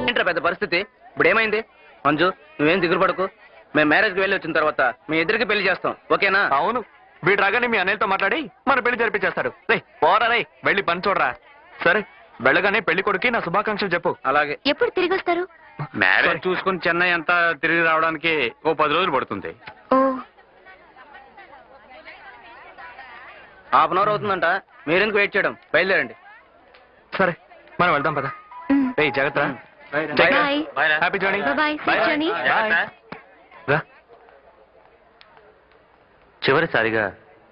ఏంట్రా పెద్ద పరిస్థితి? ఇప్పుడు ఏమైంది? మంజు, నువ్వేం దిగులు పడకు. మేము మ్యారేజ్కి వెళ్ళి వచ్చిన తర్వాత మీ ఇద్దరికి పెళ్లి చేస్తాం, ఓకేనా? అవును, వీడు రాగానే మీ అన్నయ్యతో మాట్లాడి మన పెళ్లి జరిపించేస్తాడు. రే పోరా, రే వెళ్ళి పని చూడరా. సరే, వెళ్ళగానే పెళ్లి కొడుకి నా శుభాకాంక్షలు చెప్పు. అలాగే. ఎప్పుడు తిరిగి వస్తారు? మ్యారేజ్ చూసుకుని చెన్నై అంతా తిరిగి రావడానికి ఓ 10 రోజులు పడుతుంది. ఓ, హాఫ్ అన్ అవర్ అవుతుందంట. మీరెందుకు వెయిట్ చేయడం? బయలుదేరండి. సరే, మనం వెళ్దాం పద. రే జాగ్రత్త. Bye. Happy journey. Bye. Safe journey. రా. చివరిసారిగా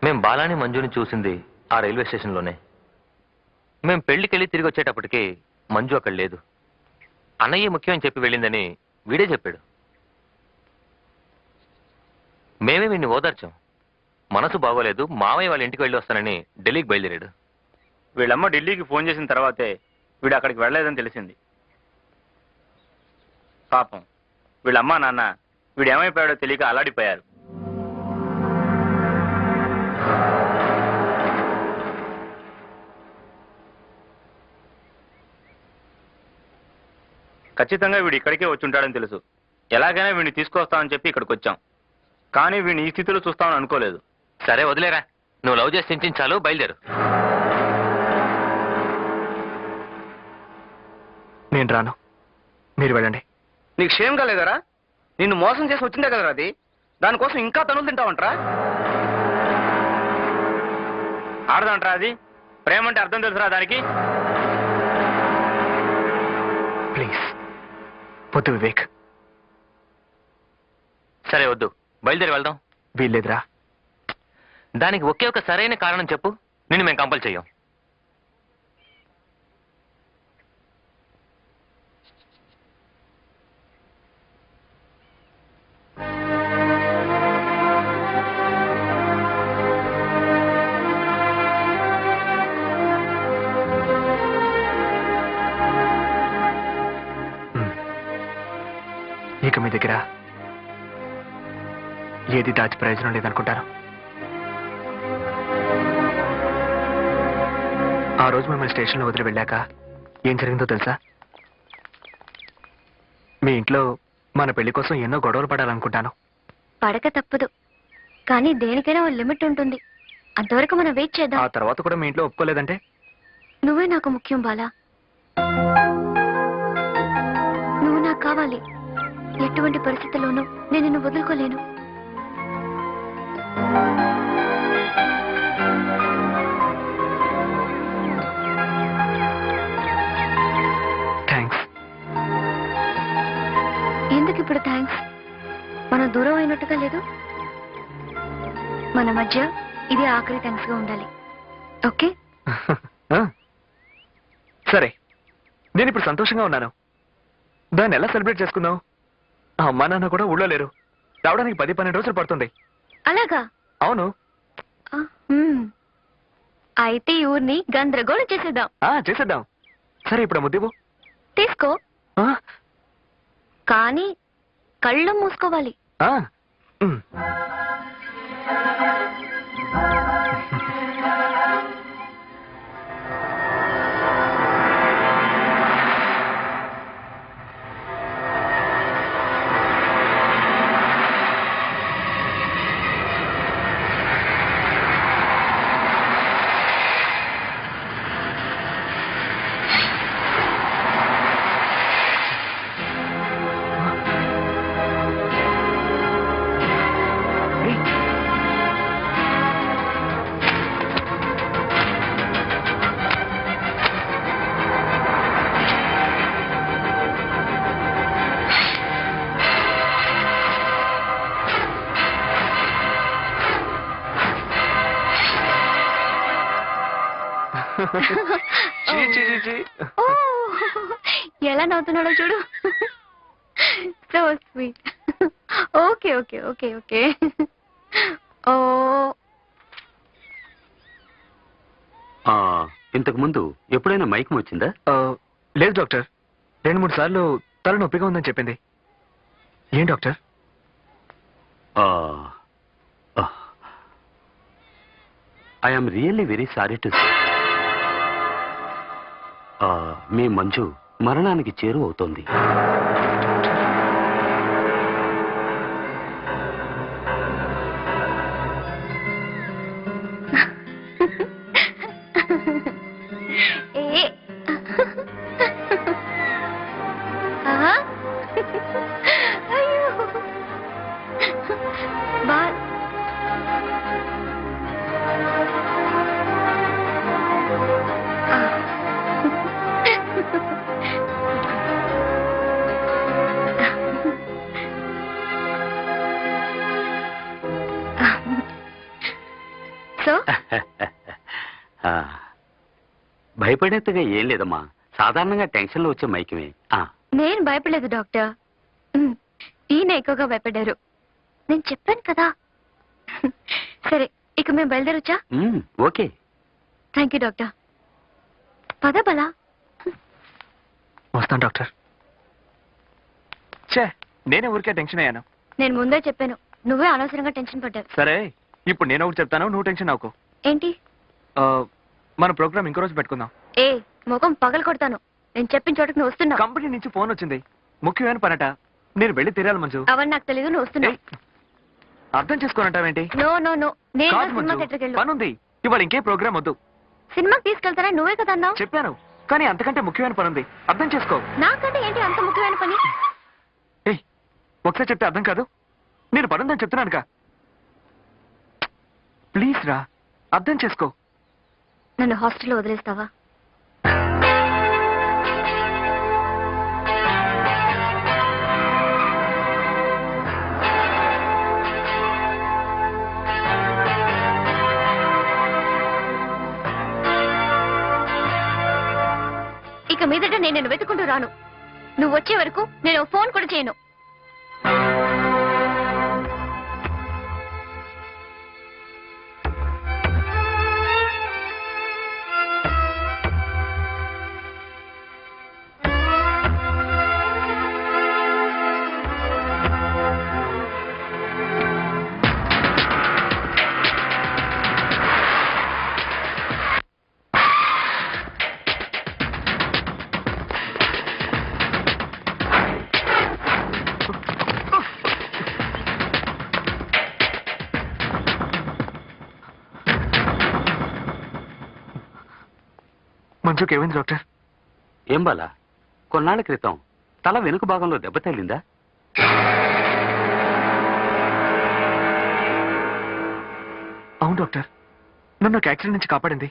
మేం బాలాని మంజుని చూసింది ఆ రైల్వే స్టేషన్లోనే. మేం పెళ్లికెళ్ళి తిరిగి వచ్చేటప్పటికి మంజు అక్కడ లేదు. అన్నయ్య ముఖ్యం అని చెప్పి వెళ్ళిందని వీడే చెప్పాడు. మేమే వీడిని ఓదార్చాం. మనసు బాగోలేదు, మామయ్య వాళ్ళ ఇంటికి వెళ్ళి వస్తానని ఢిల్లీకి బయలుదేరాడు. వీళ్ళమ్మ ఢిల్లీకి ఫోన్ చేసిన తర్వాతే వీడు అక్కడికి వెళ్ళలేదని తెలిసింది. పాపం వీళ్ళమ్మ నాన్న వీడు ఏమైపోయాడో తెలియక అలాడిపోయారు. ఖచ్చితంగా వీడు ఇక్కడికే వచ్చి ఉంటాడని తెలుసు. ఎలాగైనా వీడిని తీసుకొస్తామని చెప్పి ఇక్కడికి వచ్చాం. కానీ వీడిని ఈ స్థితిలో చూస్తామని అనుకోలేదు. సరే వదిలేరా, నువ్వు లవ్ చేసి చింతించాలు, బయలుదేరు. నేను రాను, మీరు వెళ్ళండి. నీకు క్షేమం కాలేదరా? నిన్ను మోసం చేసి వచ్చిందే కదరా అది. దానికోసం ఇంకా తనులు తింటావంటరా? ఆడదంటరా అది? ప్రేమ అంటే అర్థం తెలుసురా దానికి? ప్లీజ్ వద్దు వివేక్. సరే వద్దు, బయలుదేరి వెళ్దాం. వీల్లేదురా. దానికి ఒకే ఒక సరైన కారణం చెప్పు, నిన్ను మేము కంపల్ చెయ్యం. ఇక మీ దగ్గర ఏది దాచి ప్రయోజనం లేదనుకుంటాను. ఆ రోజు మిమ్మల్ని స్టేషన్లో వదిలి వెళ్ళాక ఏం జరిగిందో తెలుసా? మీ ఇంట్లో మన పెళ్లి కోసం ఎన్నో గొడవలు పడాలనుకుంటాను. పడక తప్పదు, కానీ దేనికైనా ఓ లిమిట్ ఉంటుంది. అంతవరకు మనం వెయిట్ చేద్దాం. ఆ తర్వాత కూడా మీ ఇంట్లో ఒప్పుకోలేదంటే? నువ్వే నాకు ముఖ్యం బాలా. నువ్వు నాకు కావాలి. ఎటువంటి పరిస్థితుల్లోనూ నేను నిన్ను వదులుకోలేను. థ్యాంక్స్. ఎందుకు ఇప్పుడు థ్యాంక్స్? మనం దూరం అయినట్టుగా లేదు. మన మధ్య ఇది ఆఖరి థ్యాంక్స్ గా ఉండాలి, ఓకే? సరే, నేను ఇప్పుడు సంతోషంగా ఉన్నాను. దాన్ని ఎలా సెలబ్రేట్ చేసుకుందాం? అమ్మా నాన్న కూడా ఊళ్ళో లేరు. రావడానికి 10-12 రోజులు పడుతుంది. అలాగా? అవును. అయితే ఈ ఊరిని గందరగోళం చేసేద్దాం. చేసేద్దాం. సరే, ఇప్పుడు ముద్దివు తీసుకో, కానీ కళ్ళు మూసుకోవాలి. ఎలా నవ్వుతున్నాడో చూడు. So sweet. Okay okay okay okay. ఓ, ఇంతకు ముందు ఎప్పుడైనా మైకం వచ్చిందా? లేదు డాక్టర్. 2-3 సార్లు తల నొప్పిగా ఉందని చెప్పింది. ఏం doctor? I am really very sorry to say. మీ మంజు మరణానికి చేరువవుతోంది. ఏ ఆహా. అయ్యో. బాల్ సో ఆ, భయపడేట్టుగా ఏం లేదమ్మా, సాధారణంగా టెన్షన్లో వచ్చే మైకమే. నేను భయపడలేదు డాక్టర్. ఈయన ఎక్కువగా భయపడ్డారు. నేను చెప్పాను కదా. సరే, ఇక మేము బయలుదేరొచ్చా? ఓకే. Thank you doctor. పద బలా. వస్తాను డాక్టర్. చే, నేనే ఊరికే టెన్షన్ అయ్యాను. నేను ముందే చెప్పాను, నువ్వే అనవసరంగా టెన్షన్ పడ్డావు. సరే, ఇప్పుడు నేను ఒకటి చెప్తాను, నువ్వు టెన్షన్ అవ్వకు. ఏంటి? మన ప్రోగ్రామ్ ఇంకో రోజు పెట్టుకుందాం. ఏ ముఖం పగలు కొడతాను. నేను చెప్పిన చోటుకు నువ్వు వస్తున్నావు. కంపెనీ నుంచి ఫోన్ వచ్చింది, ముఖ్యమైన పనట. నేను వెళ్ళి తీరాలి మంజు. అవన్నీ నాకు తెలియదు, నువ్వు వస్తున్నావు. అర్థం చేసుకోనంటావేంటి? నో నో నో, నేను కాదు సినిమా మంజు, థియేటర్కి వెళ్ళు. పనుంది. ఇవాళ ఇంకే ప్రోగ్రామ్ వద్దు. సినిమాకి తీసుకెళ్తారా? నువ్వే కదా అన్నావు. చెప్పాను, కానీ అంతకంటే ముఖ్యమైన పనుంది. అర్థం చేసుకో. నాకంటే ఏంటి అంత ముఖ్యమైన పని? ఏయ్, ఒకసారి చెప్తే అర్థం కాదు. నేను పనుందని చెప్తున్నానుగా. ప్లీజ్ రా, అర్థం చేసుకో. నన్ను హాస్టల్లో వదిలేస్తావా? ఇక మీదట నేను నిన్ను వెతుకుంటూ రాను. నువ్వు వచ్చే వరకు నేను ఫోన్ కూడా చేయను. మంజుకి ఏమైంది డాక్టర్? ఏం బాలా, కొన్నాళ్ల క్రితం తల వెనుక భాగంలో దెబ్బ తగిలిందా? అవును డాక్టర్, నన్ను ఒక యాక్సిడెంట్ నుంచి కాపాడింది.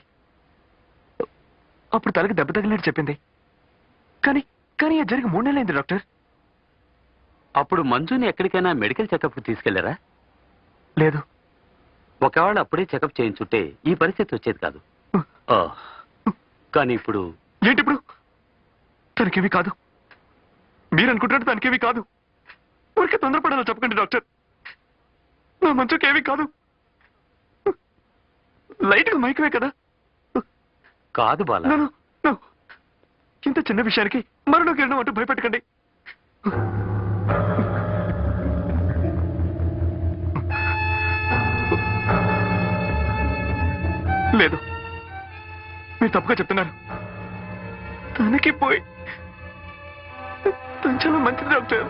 అప్పుడు తలకి దెబ్బ తగిలినట్టు చెప్పింది. కానీ కానీ అది జరిగి 3 నెలలైంది డాక్టర్. అప్పుడు మంజుని ఎక్కడికైనా మెడికల్ చెకప్కి తీసుకెళ్లారా? లేదు. ఒకవేళ అప్పుడే చెకప్ చేయించుంటే ఈ పరిస్థితి వచ్చేది కాదు. కానీ ఇప్పుడు ఏంటి ఇప్పుడు? తనకేమీ కాదు. మీరు అనుకుంటున్నట్టు తనకేమీ కాదు. ఊరికే తొందరపడాలో చెప్పకండి డాక్టర్. నా మంచుకేమీ కాదు. లైట్గా మైకమే కదా. కాదు బాలా, ఇంత చిన్న విషయానికి మరణం కిరణం అంటూ భయపెట్టకండి. లేదు, మీరు తప్పుగా చెప్తున్నారు. తనకి పోయి తను చాలా మంచిది డాక్టర్.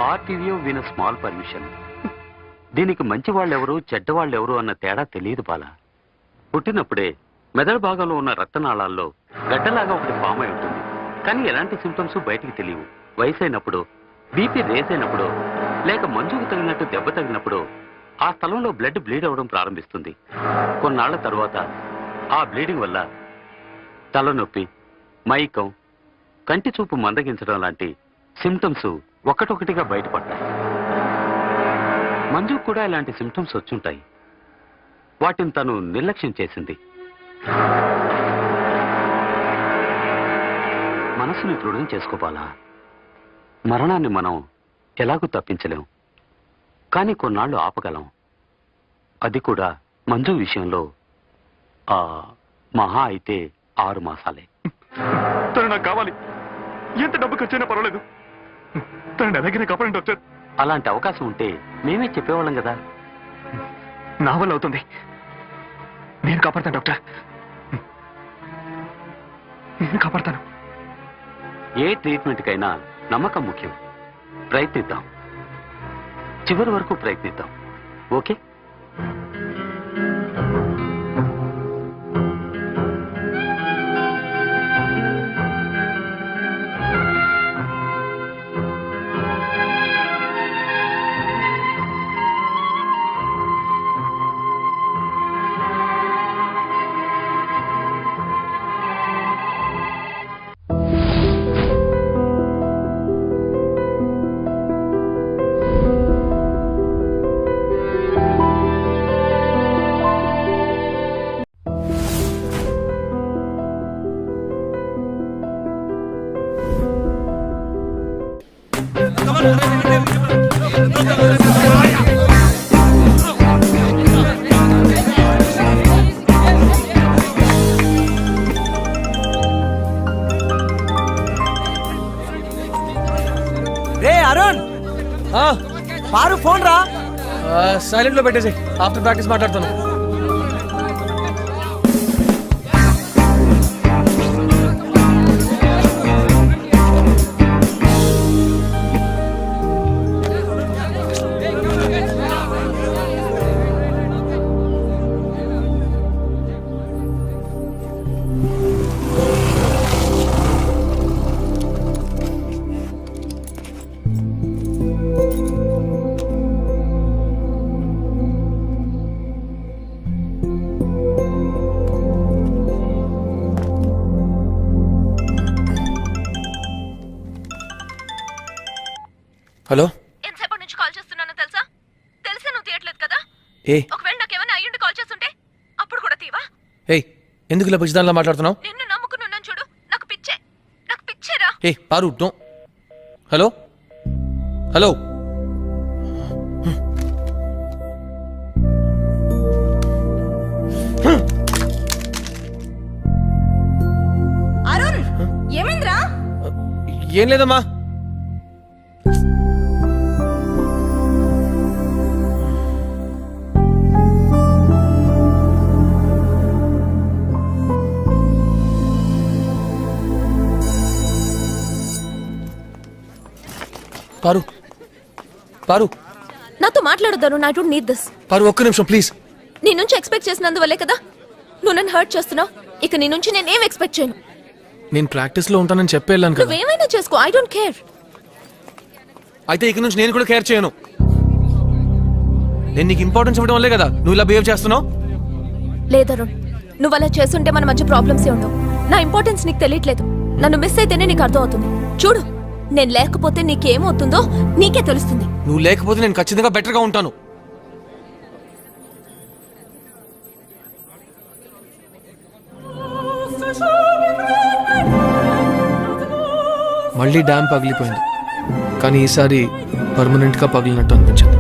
ఆర్టీవీఓ విన్ స్మాల్ పర్మిషన్. దీనికి మంచి వాళ్ళెవరు చెడ్డ వాళ్ళెవరు అన్న తేడా తెలియదు బాలా. పుట్టినప్పుడే మెదడు భాగంలో ఉన్న రక్తనాళాల్లో గడ్డలాగా ఒకటి ఫామ్ అయి ఉంటుంది. కానీ ఎలాంటి సిమ్టమ్స్ బయటికి తెలియవు. వయసు అయినప్పుడు, బీపీ రేస్ అయినప్పుడు, లేక మంచుకు తగినట్టు దెబ్బ తగినప్పుడు ఆ స్థలంలో బ్లడ్ బ్లీడ్ అవ్వడం ప్రారంభిస్తుంది. కొన్నాళ్ల తరువాత ఆ బ్లీడింగ్ వల్ల తలనొప్పి, మైకం, కంటి చూపు మందగించడం లాంటి సిమ్టమ్స్ ఒక్కటొక్కటిగా బయటపడ్డాయి. మంజుకు కూడా ఇలాంటి సిమ్టమ్స్ వచ్చుంటాయి. వాటిని తను నిర్లక్ష్యం చేసింది. మనసుని దృఢం చేసుకోవాలా. మరణాన్ని మనం ఎలాగూ తప్పించలేం, కానీ కొన్నాళ్ళు ఆపగలం. అది కూడా మంజు విషయంలో మహా అయితే 6 మాసాలే. తను నాకు కావాలి. ఎంత డబ్బు ఖర్చైనా పర్వాలేదు. తను ఎలాగైనా కాపాడండి డాక్టర్. అలాంటి అవకాశం ఉంటే మేమే చెప్పేవాళ్ళం కదా. నా వల్ల అవుతుంది. నేను కాపాడతాను డాక్టర్. నేను కాపాడతాను. ఏ ట్రీట్మెంట్కైనా నమ్మకం ముఖ్యం. ప్రయత్నిద్దాం, చివరి వరకు ప్రయత్నిద్దాం. ఓకే? రే అరుణ్, పారు ఫోన్ రా. సైలెంట్ లో పెట్టేసి ఆఫ్టర్ ప్రాక్టీస్ మాట్లాడతాను. హలో, ఎంతసేపటి నుంచి కాల్ చేస్తున్నానో తెలుసా? తెలిసే నువ్వు తీయట్లేదు కదా. ఏ ఒకవేళ నాకేమైనా అయ్యుండి కాల్ చేస్తుంటే అప్పుడు కూడా తీవా? ఏయ్, ఎందుకు ఇలా పిచ్చిదానిలా మాట్లాడుతున్నావు? నిన్ను నమ్ముకున్నాను చూడు, నాకు పిచ్చేరా. ఏ పారు, డో. హలో హలో, అరుణ్, ఏమైందిరా? ఏం లేదమ్మా. పారు పారు నాతో మాట్లాడొద్దాను. I don't need this. Paru, ఒక్క నిమిషం ప్లీజ్. నీ నుంచి ఎక్స్పెక్ట్ చేసినందువల్లే కదా నువ్వు నన్ను హర్ట్ చేస్తున్నావు. ఇక నీ నుంచి నేనేం ఎక్స్పెక్ట్ చేయను. నేను ప్రాక్టీస్ లో ఉంటానని చెప్పి వెళ్ళాను కదా. నువ్వేమైనా చేసుకో, ఐ డోంట్ కేర్. అయితే ఇక నుంచి నేను కూడా కేర్ చేయను. నేను నీకు ఇంపార్టెన్స్ ఇవ్వడం వల్లే కదా నువ్వు ఇలా బిహేవ్ చేస్తున్నావు. లేదరుణ్, నువ్వు అలా చేస్తుంటే మన మధ్య ప్రాబ్లమ్సే ఉండవు. నా ఇంపార్టెన్స్ నీకు తెలియట్లేదు. నన్ను మిస్ అయితేనే నీకు అర్థం అవుతుంది. చూడు, నేను లేకపోతే నీకేమవుతుందో నీకే తెలుస్తుంది. నువ్వు లేకపోతే నేను ఖచ్చితంగా బెటర్ గా ఉంటాను. మళ్ళీ డ్యామ్ పగిలిపోయింది, కానీ ఈసారి పర్మనెంట్ గా పగిలినట్టు అనిపించింది.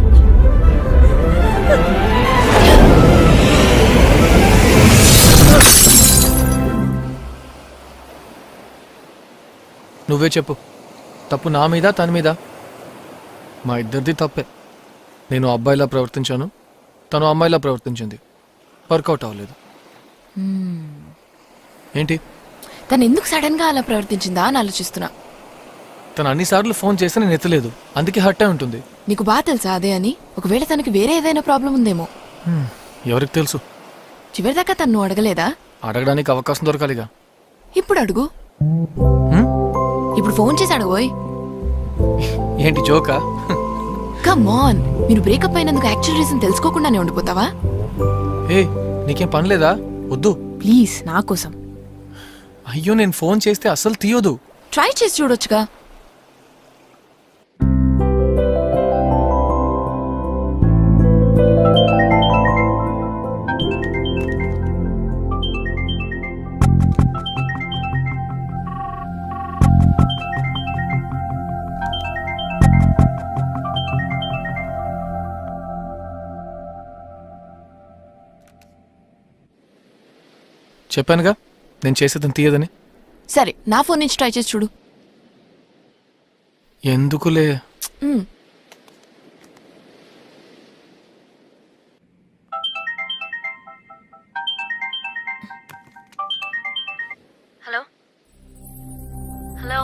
నువ్వే చెప్పు, తప్పు నా మీద తన మీద? మా ఇద్దరిది తప్పే. నేను అబ్బాయిలా ప్రవర్తించాను, తను అమ్మాయిలా ప్రవర్తించింది. వర్కౌట్ అవ్వలేదు. ఏంటి? తను ఎందుకు సడన్ గా అలా ప్రవర్తించిందా అని ఆలోచిస్తున్నా. తను అన్నిసార్లు ఫోన్ చేస్తే నేను ఎత్తలేదు, అందుకే హర్ట్ అయి ఉంటుంది. నీకు బాగా తెలుసా అదే అని? ఒకవేళ తనకి వేరే ఏదైనా ప్రాబ్లం ఉందేమో. ఎవరికి తెలుసు? చివరిదాకా తను అడగలేదా? అడగడానికి అవకాశం దొరకాలిగా. ఇప్పుడు అడుగు. ఇప్పుడు ఫోన్ చేసి అడగబోయ్. ఏంటి జోకా? కమ్ ఆన్, మీరు బ్రేకప్ అయినందుకు యాక్చువల్ రీజన్ తెలుసుకోకుండానే ఉండిపోతావా? ఏ, నీకేం పని లేదా? వద్దు ప్లీజ్, నా కోసం. అయ్యో, నేను ఫోన్ చేస్తే అస్సలు తీయొద్దు. ట్రై చేసి చూడొచ్చుగా. చెప్పానుగా నేను చేసేదని తీయదని. సరే, నా ఫోన్ నుంచి ట్రై చేసి చూడు. ఎందుకులే. హలో హలో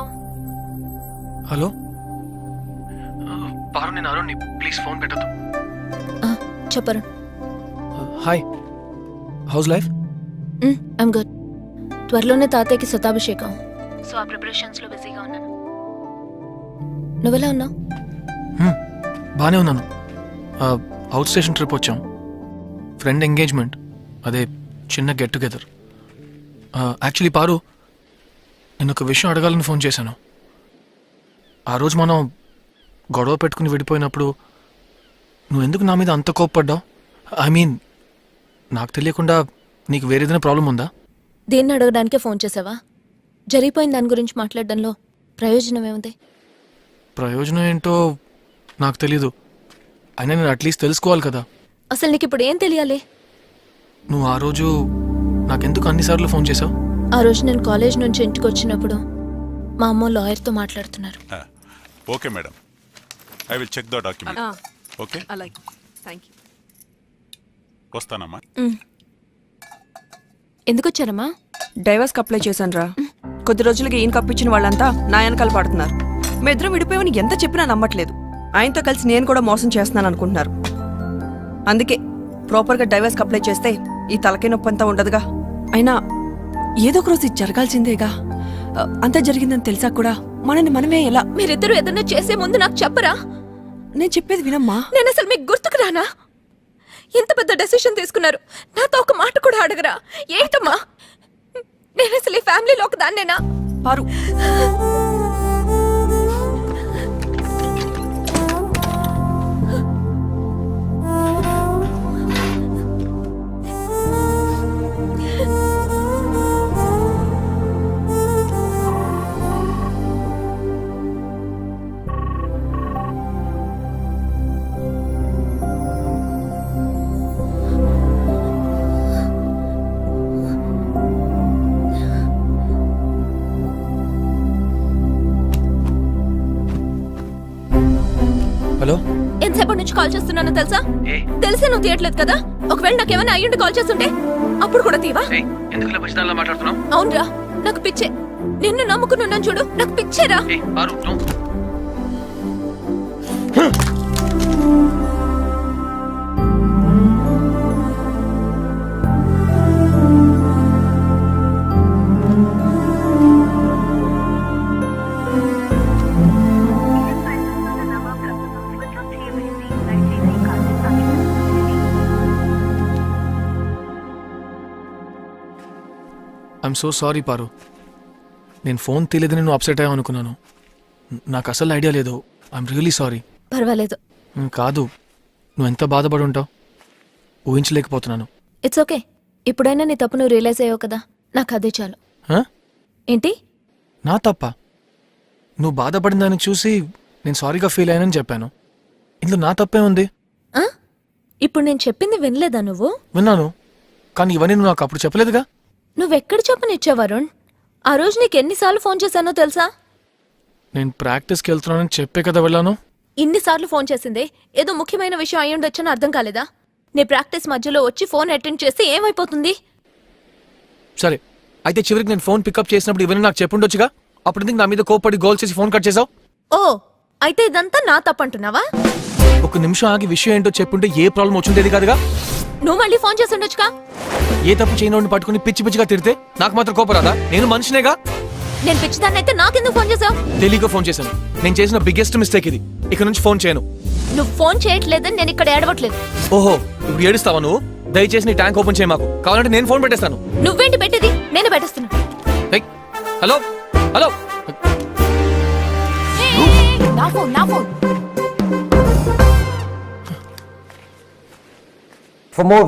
హలో పారు, నేను అరుణ్ని. ప్లీజ్ ఫోన్ పెట్టద్దు. చెప్పరు. Hi, house life? I'm good. త్వరలోనే తాతయ్యకి శతాభిషేకం, సో ఆ ప్రిపరేషన్స్లో బిజీగా ఉన్నాను. నువ్వెలా ఉన్నావు? బాగానే ఉన్నాను. అవుట్ స్టేషన్ ట్రిప్ వచ్చాం. ఫ్రెండ్ ఎంగేజ్మెంట్, అదే చిన్న గెట్ టుగెదర్. యాక్చువల్లీ పారు, నేను ఒక విషయం అడగాలని ఫోన్ చేశాను. ఆ రోజు మనం గొడవ పెట్టుకుని విడిపోయినప్పుడు నువ్వు ఎందుకు నా మీద అంత కోప్పడ్డావు? ఐ మీన్, నాకు తెలియకుండా నీకు వేరేదైనా ప్రాబ్లం ఉందా? దేన్ని అడగడానికే ఫోన్ చేసావా? జరిగిపోయిన దాని గురించి మాట్లాడడంలో ప్రయోజనం ఏముంది? ప్రయోజనం ఏంటో నాకు తెలీదు. అయినా నేను అట్లీస్ట్ తెలుసుకోవాలి కదా. అసలు నీకు ఇప్పుడు ఏం తెలియాలి? నువ్వు ఆ రోజు నాకెందుకు అన్నిసార్లు ఫోన్ చేసావు? ఆ రోజు నేను కాలేజ్ నుంచి ఇంటికి వచ్చినప్పుడు మా అమ్మ లాయర్తో మాట్లాడుతున్నారు. Okay madam, I will check the document. Okay, అలాగే, థ్యాంక్ యూ. వస్తానమ్మా. ఎందుకు వచ్చారమ్మా? డైవర్స్కి అప్లై చేశాను రా. కొద్ది రోజులకి ఈయన కప్పించిన వాళ్ళంతా నా వెనకాల పడుతున్నారు. మీ ఇద్దరం విడిపోయామని ఎంత చెప్పినా నమ్మట్లేదు. ఆయనతో కలిసి నేను కూడా మోసం చేస్తున్నాను అనుకుంటున్నారు. అందుకే ప్రాపర్గా డైవర్స్కి అప్లై చేస్తే ఈ తలకాయ నొప్పి అంతా ఉండదుగా. అయినా ఏదో ఒక రోజు ఇది జరగాల్సిందేగా. అంతా జరిగిందని తెలిసా కూడా మనని మనమే ఎలా? మీరిద్దరూ ఏదన్నా చేసే ముందు నాకు చెప్పరా? నేను చెప్పేది వినమ్మా. నేను అసలు మీకు గుర్తుకు రానా? ఎంత పెద్ద డెసిషన్ తీసుకున్నారు, నాతో ఒక మాట కూడా అడగరా? ఏంటమ్మా, నేను అసలు ఈ ఫ్యామిలీలో ఒక దాన్నేనా? పారు, హలో, ఎంతసేపటి నుంచి కాల్ చేస్తున్నానో తెలుసా? తెలిసే నువ్వు తీయట్లేదు కదా. ఒకవేళ నాకేమైనా అయ్యుండి కాల్ చేస్తుంటే అప్పుడు కూడా తీవా? అవునరా, నాకు పిచ్చే. నిన్ను నమ్ముకున్నాను చూడు, నాకు పిచ్చేరా. ఐఎమ్ సో సారీ పారు. నేను ఫోన్ తీయలేదని నువ్వు అప్సెట్ అయ్యావు అనుకున్నాను. నాకు అసలు ఐడియా లేదు. I'm really sorry. పర్వాలేదు. కాదు, నువ్వు ఎంత బాధపడి ఉంటావు ఊహించలేకపోతున్నాను. It's okay. ఇప్పుడైనా నీ తప్పు నువ్వు రియలైజ్ అయ్యావు కదా, నాకు అదే చాలు. ఏంటి నా తప్ప? నువ్వు బాధపడిన దాన్ని చూసి నేను సారీగా ఫీల్ అయ్యానని చెప్పాను. ఇందులో నా తప్పే ఉంది? ఇప్పుడు నేను చెప్పింది వినలేదా నువ్వు? విన్నాను, కానీ ఇవన్నీ నువ్వు నాకు అప్పుడు చెప్పలేదుగా. నువ్వెక్కడ చెప్పనిచ్చావు వరుణ్? ఆ రోజు నీకు ఎన్నిసార్లు ఫోన్ చేశానో తెలుసా? నేను ప్రాక్టీస్కి వెళ్తున్నానని చెప్పే కదా వెళ్ళాను. ఇన్నిసార్లు ఫోన్ చేసిందే ఏదో ముఖ్యమైన విషయం అయి ఉండొచ్చని అర్థం కాలేదా? నీ ప్రాక్టీస్ మధ్యలో వచ్చి ఫోన్ అటెండ్ చేస్తే ఏమైపోతుంది? సరే, అయితే చివరికి నేను ఫోన్ పికప్ చేసినప్పుడు ఇవన్నీ నాకు చెప్పుండొచ్చుగా. అప్పుడు ఎందుకు నా మీద కోపడి గోల్ చేసి ఫోన్ కట్ చేసావు? ఓ, అయితే ఇదంతా నా తప్పంటున్నావా? ఒక నిమిషం ఆగి విషయం ఏంటో చెప్పుంటే ఏ ప్రాబ్లం వచ్చుండేది కాదుగా. నువ్వు మళ్ళీ ఫోన్ చేసి ఉండొచ్చుగా. ఏ తప్పు చేయనోడిని పట్టుకుని పిచ్చి పిచ్చిగా తిడితే నాకు మాత్రం కోపం రాదా? నేను మనిషినేగా. నేను పిచ్చిదాన్ని అయితే నాకెందుకు ఫోన్ చేసావు? తెలియక ఫోన్ చేశాను. నేను చేసిన బిగ్గెస్ట్ మిస్టేక్ ఇది. ఇక నుంచి ఫోన్ చేయను. నువ్వు ఫోన్ చేయట్లేదని నేను ఇక్కడ ఏడవట్లేదు. ఓహో, ఇప్పుడు ఏడుస్తావా నువ్వు? దయచేసి నీ ట్యాంక్ ఓపెన్ చేయ మాకు. కావాలంటే నేను ఫోన్ పెట్టేస్తాను. నువ్వేంటి పెట్టేది? నేను పెట్టేస్తున్నా. హలో హలో, నా ఫోన్, నా ఫోన్. For more